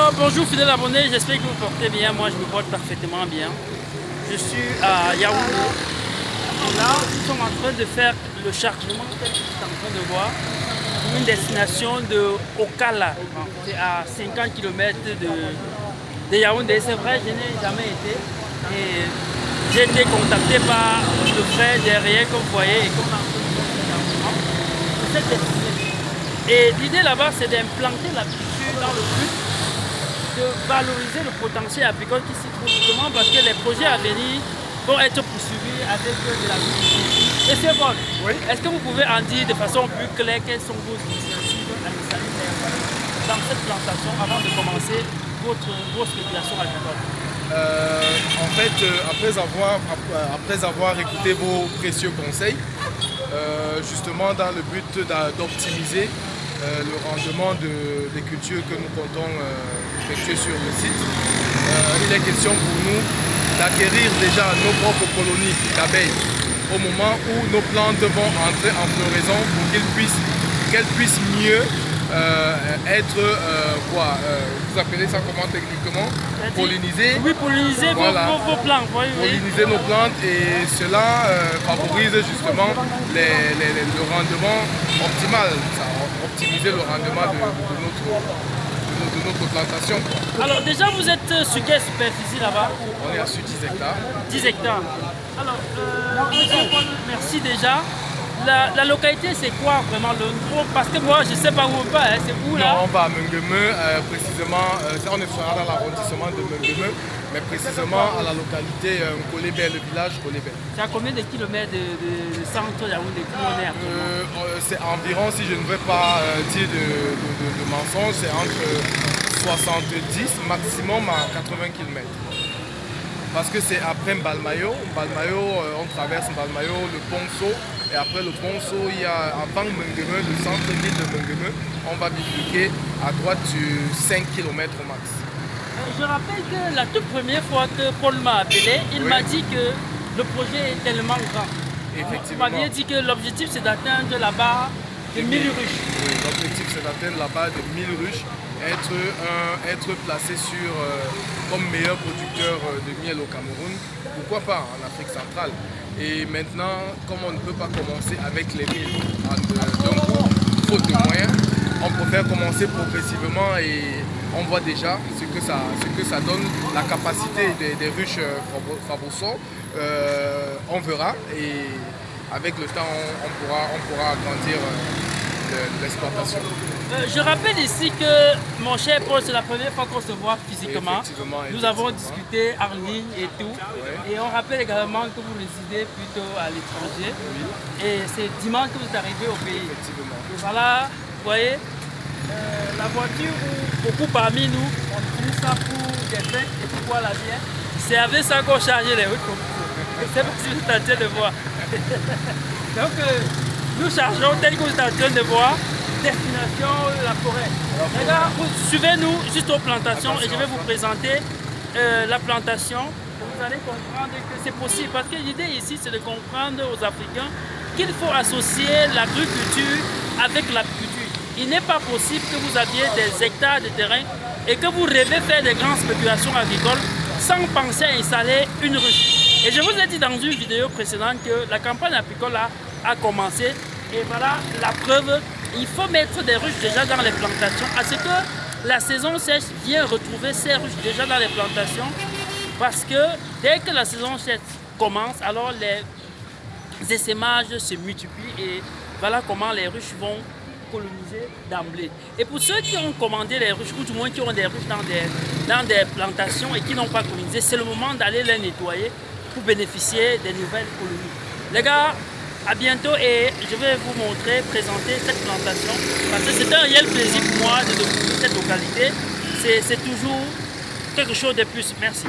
Alors bonjour fidèles abonnés, j'espère que vous portez bien. Moi je me porte parfaitement bien. Je suis à Yaoundé. Et là, nous sommes en train de faire le chargement, tel que vous êtes en train de voir, pour une destination de Okala. C'est à 50 km de Yaoundé. C'est vrai, je n'ai jamais été. Et j'ai été contacté par le frère derrière, comme vous voyez, et comme on est en train de faire le chargement pour cette destination. Et l'idée là-bas, c'est d'implanter la culture dans le but de valoriser le potentiel apicole qui s'y trouve, justement parce que les projets à venir vont être poursuivis avec de la culture. Et c'est bon. Oui. Est-ce que vous pouvez en dire de façon plus claire quelles sont vos initiatives dans cette plantation avant de commencer vos spéculations agricoles? En fait, après avoir écouté vos précieux conseils, justement dans le but d'optimiser le rendement des cultures que nous comptons effectuer sur le site, il est question pour nous d'acquérir déjà nos propres colonies d'abeilles au moment où nos plantes vont entrer en floraison pour qu'elles puissent mieux être vous appelez ça comment techniquement? Polliniser. Oui, polliniser voilà. vos plantes. Oui, polliniser nos plantes et cela favorise justement le rendement optimal, optimiser le rendement de notre plantation. Alors déjà vous êtes sur quelle superficie là-bas? On est à sur 10 hectares. 10 hectares. Alors, merci déjà. La localité, c'est quoi vraiment le gros? Parce que moi, je ne sais pas où on va, hein. C'est où là? Non, on va à Mengemeu, précisément, on est dans l'arrondissement de Mengemeu, mais précisément à la localité Kolébé, le village Kolébé. C'est à combien de kilomètres de centre Yaoundé? C'est environ, si je ne veux pas dire de mensonge, c'est entre 70 maximum à 80 km. Parce que c'est après Mbalmayo, on traverse Mbalmayo, le Ponceau, et après le Ponceau, il y a avant Mengemeu, le centre-ville de Mengemeu, on va bifurquer à droite sur 5 km au max. Je rappelle que la toute première fois que Paul m'a appelé, il m'a dit que le projet est tellement grand. Effectivement. Il m'avait dit que l'objectif c'est d'atteindre la barre de 1000 ruches. Oui, l'objectif c'est d'atteindre la barre de 1000 ruches, être placé comme meilleur producteur de miel au Cameroun, pourquoi pas en Afrique centrale. Et maintenant, comme on ne peut pas commencer avec les 1000 d'un coup, faute de moyens, on préfère commencer progressivement et on voit déjà ce que ça donne, la capacité des ruches Fabousson. On verra et avec le temps, on pourra agrandir l'exploitation. Je rappelle ici que mon cher Paul, c'est la première fois qu'on se voit physiquement. Nous avons discuté en ligne et tout. Ouais. Et on rappelle également que vous résidez plutôt à l'étranger. Oui. Et c'est dimanche que vous êtes arrivé au pays. Et voilà, vous voyez, la voiture où beaucoup parmi nous, on utilise ça pour des fêtes et pour boire la bière. C'est avec ça qu'on charge les routes. C'est pas si vous êtes en train de voir. Donc, nous chargeons tel que vous êtes en train de voir. Destination la forêt. Regarde, suivez-nous juste aux plantations. Attention, et je vais vous présenter la plantation. Vous allez comprendre que c'est possible. Parce que l'idée ici, c'est de comprendre aux Africains qu'il faut associer l'agriculture avec l'apiculture. Il n'est pas possible que vous aviez des hectares de terrain et que vous rêvez faire des grandes spéculations agricoles sans penser à installer une ruche. Et je vous ai dit dans une vidéo précédente que la campagne apicole a commencé. Et voilà la preuve. Il faut mettre des ruches déjà dans les plantations, à ce que la saison sèche vienne retrouver ces ruches déjà dans les plantations, parce que dès que la saison sèche commence, alors les essaimages se multiplient et voilà comment les ruches vont coloniser d'emblée. Et pour ceux qui ont commandé les ruches, ou du moins qui ont des ruches dans des plantations et qui n'ont pas colonisé, c'est le moment d'aller les nettoyer pour bénéficier des nouvelles colonies. Les gars, à bientôt et je vais vous montrer, présenter cette plantation parce que c'est un réel plaisir pour moi de découvrir cette localité. C'est toujours quelque chose de plus. Merci.